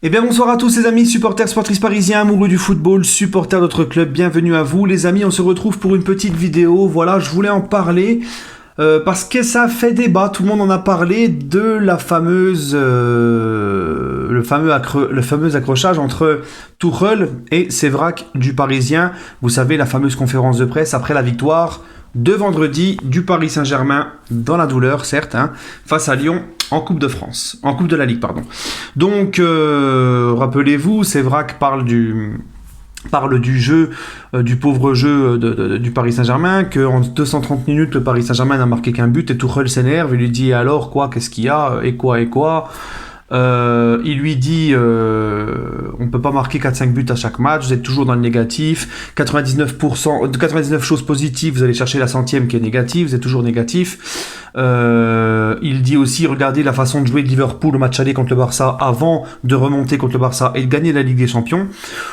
Eh bien bonsoir à tous les amis, supporters, sportifs parisiens, amoureux du football, supporters de notre club, bienvenue à vous les amis, on se retrouve pour une petite vidéo, voilà je voulais en parler parce que ça fait débat, tout le monde en a parlé de la fameuse, le fameux accrochage entre Tuchel et Sévrac du Parisien, vous savez la fameuse conférence de presse après la victoire de vendredi du Paris Saint-Germain, dans la douleur certes, face à Lyon en Coupe de France, en Coupe de la Ligue pardon. Donc rappelez-vous, Sévrac parle du jeu, du pauvre jeu du Paris Saint-Germain, qu'en 230 minutes, le Paris Saint-Germain n'a marqué qu'un but, et Tuchel s'énerve, il lui dit alors quoi, qu'est-ce qu'il y a, et quoi. Il lui dit on peut pas marquer 4-5 buts à chaque match, vous êtes toujours dans le négatif, 99 choses positives, vous allez chercher la centième qui est négative, vous êtes toujours négatif. Il dit aussi regardez la façon de jouer de Liverpool au match aller contre le Barça avant de remonter contre le Barça et de gagner la Ligue des Champions.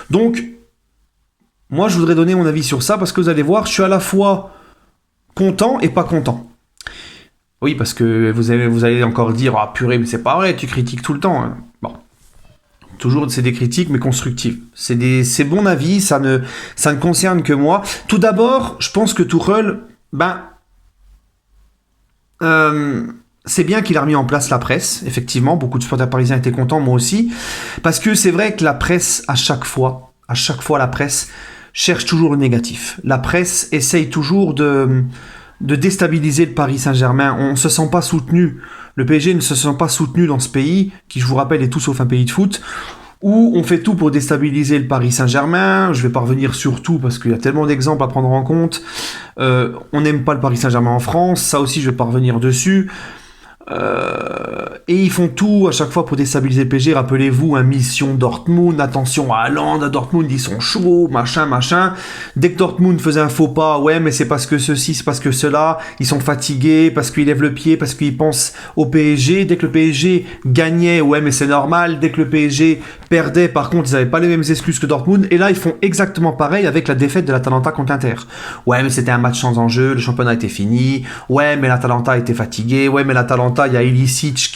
Donc moi je voudrais donner mon avis sur ça parce que vous allez voir, je suis à la fois content et pas content. Oui, parce que vous allez encore dire ah purée, mais c'est pas vrai, tu critiques tout le temps. Bon, toujours c'est des critiques mais constructives. C'est mon avis, ça ne concerne que moi. Tout d'abord, je pense que Tuchel, c'est bien qu'il a remis en place la presse. Effectivement, beaucoup de supporters parisiens étaient contents, moi aussi, parce que c'est vrai que la presse à chaque fois la presse cherche toujours le négatif. La presse essaye toujours de déstabiliser le Paris Saint-Germain. On ne se sent pas soutenu. Le PSG ne se sent pas soutenu dans ce pays, qui je vous rappelle est tout sauf un pays de foot, où on fait tout pour déstabiliser le Paris Saint-Germain. Je ne vais pas revenir sur tout parce qu'il y a tellement d'exemples à prendre en compte. On n'aime pas le Paris Saint-Germain en France, ça aussi je ne vais pas revenir dessus. Et ils font tout à chaque fois pour déstabiliser le PSG. Rappelez-vous, mission Dortmund, attention à Haaland, à Dortmund ils sont chauds, machin. Dès que Dortmund faisait un faux pas, ouais mais c'est parce que ceci, c'est parce que cela, ils sont fatigués, parce qu'ils lèvent le pied, parce qu'ils pensent au PSG. Dès que le PSG gagnait, ouais mais c'est normal. Dès que le PSG perdait, par contre ils n'avaient pas les mêmes excuses que Dortmund. Et là ils font exactement pareil avec la défaite de l'Atalanta contre l'Inter. Ouais mais c'était un match sans enjeu, le championnat était fini. Ouais mais l'Atalanta était fatigué. Ouais mais l'Atalanta, il y a Ilicic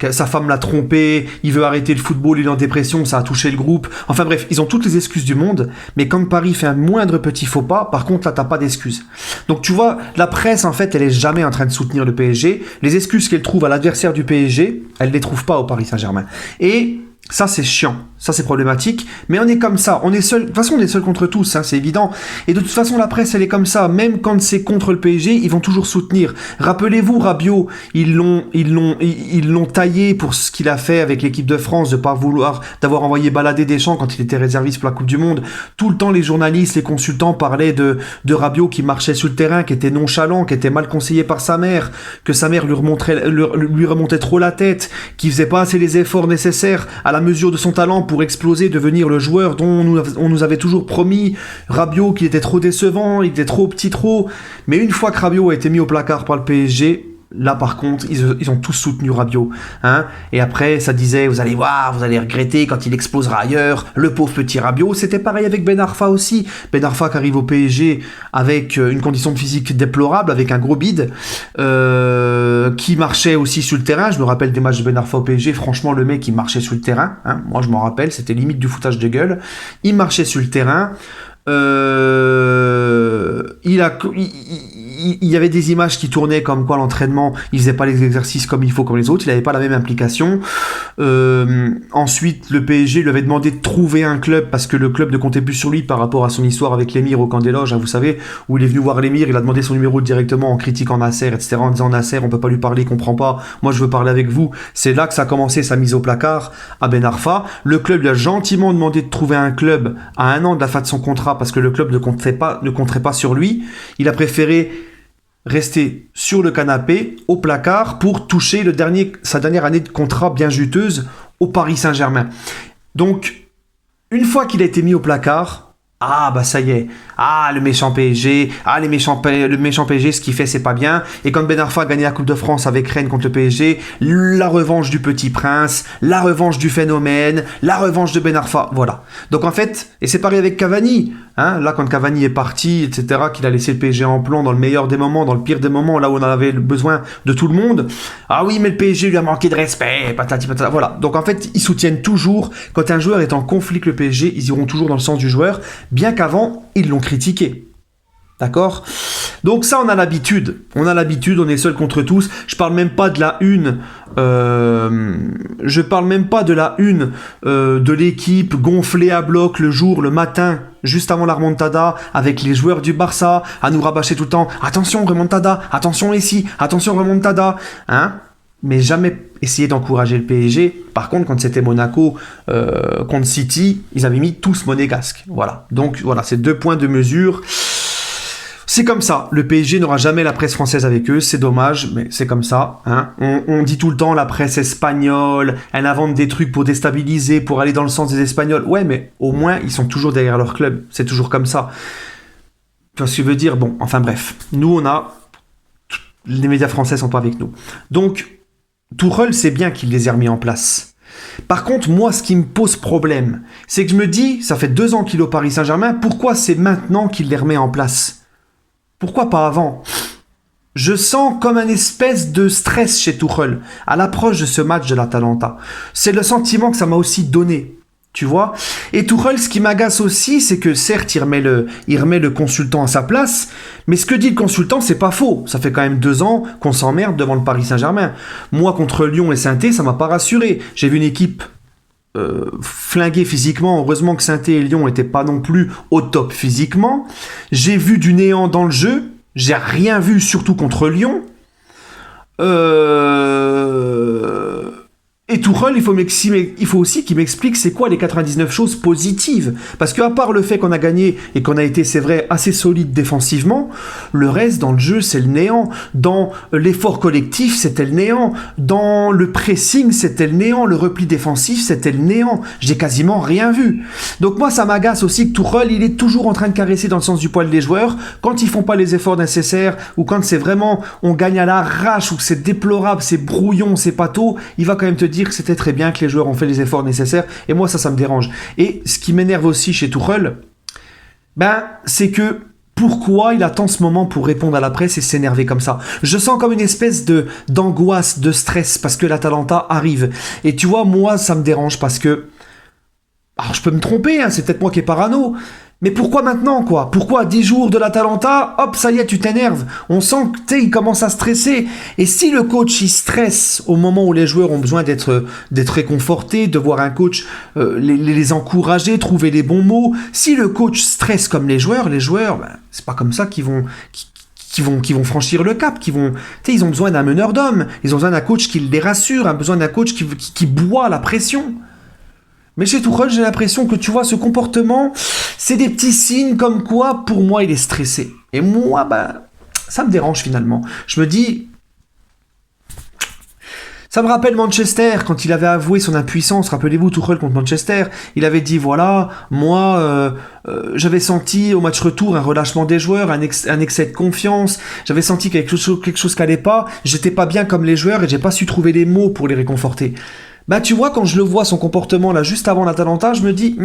sa femme l'a trompé, il veut arrêter le football, il est en dépression, ça a touché le groupe. Enfin bref, ils ont toutes les excuses du monde, mais quand Paris fait un moindre petit faux pas, par contre là t'as pas d'excuses. Donc tu vois, la presse en fait, elle est jamais en train de soutenir le PSG. Les excuses qu'elle trouve à l'adversaire du PSG, elle les trouve pas au Paris Saint-Germain. Et ça c'est chiant, ça c'est problématique, mais on est comme ça, on est seul, de toute façon on est seul contre tous, c'est évident, et de toute façon la presse elle est comme ça, même quand c'est contre le PSG, ils vont toujours soutenir. Rappelez-vous Rabiot, ils l'ont taillé pour ce qu'il a fait avec l'équipe de France, d'avoir envoyé balader Deschamps quand il était réserviste pour la Coupe du Monde. Tout le temps les journalistes, les consultants parlaient de Rabiot qui marchait sur le terrain, qui était nonchalant, qui était mal conseillé par sa mère, que sa mère lui remontait trop la tête, qui faisait pas assez les efforts nécessaires à la mesure de son talent pour exploser, devenir le joueur dont on nous avait toujours promis. Rabiot qui était trop décevant, il était trop petit trop. Mais une fois que Rabiot a été mis au placard par le PSG, là par contre ils ont tous soutenu Rabiot, et après ça disait vous allez voir, vous allez regretter quand il explosera ailleurs, le pauvre petit Rabiot. C'était pareil avec Ben Arfa aussi. Ben Arfa qui arrive au PSG avec une condition de physique déplorable, avec un gros bide, qui marchait aussi sur le terrain. Je me rappelle des matchs de Ben Arfa au PSG, franchement le mec il marchait sur le terrain, moi je m'en rappelle, c'était limite du foutage de gueule. Il marchait sur le terrain. Il y avait des images qui tournaient comme quoi l'entraînement, il faisait pas les exercices comme il faut comme les autres, il avait pas la même implication. Ensuite, le PSG lui avait demandé de trouver un club parce que le club ne comptait plus sur lui par rapport à son histoire avec l'émir au camp des loges, vous savez, où il est venu voir l'émir, il a demandé son numéro directement en critiquant Nasser, etc., en disant Nasser, on peut pas lui parler, il comprend pas, moi je veux parler avec vous. C'est là que ça a commencé sa mise au placard à Ben Arfa. Le club lui a gentiment demandé de trouver un club à 1 an de la fin de son contrat parce que le club ne compterait pas sur lui. Il a préféré rester sur le canapé, au placard, pour toucher sa dernière année de contrat bien juteuse au Paris Saint-Germain. Donc, une fois qu'il a été mis au placard, Ah bah ça y est, ah le méchant PSG, ah le méchant PSG, ce qu'il fait c'est pas bien. Et quand Ben Arfa a gagné la Coupe de France avec Rennes contre le PSG, la revanche du Petit Prince, la revanche du phénomène, la revanche de Ben Arfa, voilà. Donc en fait, et c'est pareil avec Cavani, hein, là quand Cavani est parti, etc., qu'il a laissé le PSG en plomb dans le meilleur des moments, dans le pire des moments, là où on en avait besoin de tout le monde. Ah oui mais le PSG lui a manqué de respect, patati patata, voilà. Donc en fait, ils soutiennent toujours, quand un joueur est en conflit avec le PSG, ils iront toujours dans le sens du joueur, bien qu'avant, ils l'ont critiqué. D'accord? Donc ça, on a l'habitude. On est seul contre tous. Je parle même pas de la une. Je parle même pas de la une de l'équipe gonflée à bloc le matin, juste avant la remontada, avec les joueurs du Barça, à nous rabâcher tout le temps. Attention, remontada, attention ici, attention, remontada. Hein? Mais jamais essayer d'encourager le PSG. Par contre, quand c'était Monaco contre City, ils avaient mis tous monégasques. Voilà. Donc voilà, c'est 2 points de mesure. C'est comme ça. Le PSG n'aura jamais la presse française avec eux. C'est dommage, mais c'est comme ça. Hein. On dit tout le temps la presse espagnole, elle invente des trucs pour déstabiliser, pour aller dans le sens des Espagnols. Ouais, mais au moins, ils sont toujours derrière leur club. C'est toujours comme ça. Tu vois ce que je veux dire? Bon, enfin bref. Nous, les médias français sont pas avec nous. Donc, Tuchel, c'est bien qu'il les ait remis en place. Par contre, moi, ce qui me pose problème, c'est que je me dis, ça fait 2 ans qu'il est au Paris Saint-Germain, pourquoi c'est maintenant qu'il les remet en place? Pourquoi pas avant? Je sens comme un espèce de stress chez Tuchel, à l'approche de ce match de l'Atalanta. C'est le sentiment que ça m'a aussi donné. Tu vois? Et Tuchel, ce qui m'agace aussi, c'est que certes, il remet le consultant à sa place, mais ce que dit le consultant, c'est pas faux. Ça fait quand même 2 ans qu'on s'emmerde devant le Paris Saint-Germain. Moi, contre Lyon et Saint-Étienne, ça m'a pas rassuré. J'ai vu une équipe flinguée physiquement. Heureusement que Saint-Étienne et Lyon n'étaient pas non plus au top physiquement. J'ai vu du néant dans le jeu. J'ai rien vu, surtout contre Lyon. Et Tuchel, il faut aussi qu'il m'explique c'est quoi les 99 choses positives. Parce qu'à part le fait qu'on a gagné et qu'on a été, c'est vrai, assez solide défensivement, le reste dans le jeu, c'est le néant. Dans l'effort collectif, c'était le néant. Dans le pressing, c'était le néant. Le repli défensif, c'était le néant. J'ai quasiment rien vu. Donc moi, ça m'agace aussi que Tuchel, il est toujours en train de caresser dans le sens du poil des joueurs. Quand ils font pas les efforts nécessaires, ou quand c'est vraiment, on gagne à l'arrache, ou que c'est déplorable, c'est brouillon, c'est pâteau, il va quand même te dire que c'était très bien, que les joueurs ont fait les efforts nécessaires, et moi ça me dérange. Et ce qui m'énerve aussi chez Tuchel, c'est que pourquoi il attend ce moment pour répondre à la presse et s'énerver comme ça? Je sens comme une espèce d'angoisse, de stress, parce que l'Atalanta arrive. Et tu vois, moi ça me dérange parce que, alors je peux me tromper, hein, c'est peut-être moi qui est parano, mais pourquoi maintenant, quoi? Pourquoi à 10 jours de l'Atalanta, hop, ça y est, tu t'énerves? On sent que, il commence à stresser. Et si le coach, il stresse au moment où les joueurs ont besoin d'être réconfortés, de voir un coach les encourager, trouver les bons mots, si le coach stresse comme les joueurs, c'est pas comme ça qu'ils vont franchir le cap, ils ont besoin d'un meneur d'hommes, ils ont besoin d'un coach qui les rassure, ont besoin d'un coach qui boit la pression. Mais chez Tuchel, j'ai l'impression que, tu vois, ce comportement, c'est des petits signes comme quoi, pour moi, il est stressé. Et moi, ça me dérange finalement. Je me dis... Ça me rappelle Manchester, quand il avait avoué son impuissance. Rappelez-vous, Tuchel contre Manchester, il avait dit, voilà, moi, j'avais senti au match retour un relâchement des joueurs, un excès de confiance, j'avais senti quelque chose qui allait pas, j'étais pas bien comme les joueurs et j'ai pas su trouver les mots pour les réconforter. Tu vois, quand je le vois, son comportement, là, juste avant l'Atalanta, je me dis,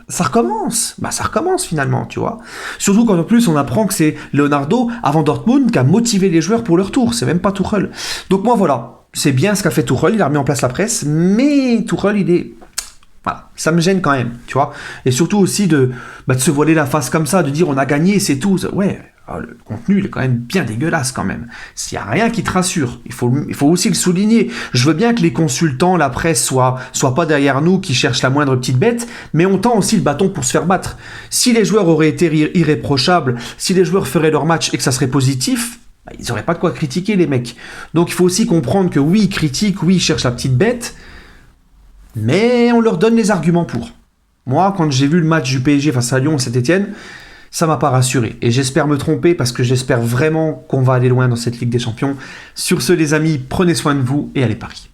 ça recommence. Ça recommence, finalement, tu vois. Surtout quand, en plus, on apprend que c'est Leonardo, avant Dortmund, qui a motivé les joueurs pour leur tour. C'est même pas Tuchel. Donc, moi, voilà. C'est bien ce qu'a fait Tuchel. Il a remis en place la presse. Mais Tuchel, il est... Voilà. Ça me gêne quand même, tu vois. Et surtout aussi de se voiler la face comme ça, de dire, on a gagné, c'est tout. Ouais. Le contenu, il est quand même bien dégueulasse quand même. S'il n'y a rien qui te rassure, il faut aussi le souligner. Je veux bien que les consultants, la presse, soient pas derrière nous, qui cherchent la moindre petite bête, mais on tend aussi le bâton pour se faire battre. Si les joueurs auraient été irréprochables, si les joueurs feraient leur match et que ça serait positif, ils n'auraient pas de quoi critiquer les mecs. Donc il faut aussi comprendre que oui, ils critiquent, oui, ils cherchent la petite bête, mais on leur donne les arguments pour. Moi, quand j'ai vu le match du PSG face à Lyon et Saint-Étienne, ça m'a pas rassuré. Et j'espère me tromper parce que j'espère vraiment qu'on va aller loin dans cette Ligue des Champions. Sur ce, les amis, prenez soin de vous et allez Paris.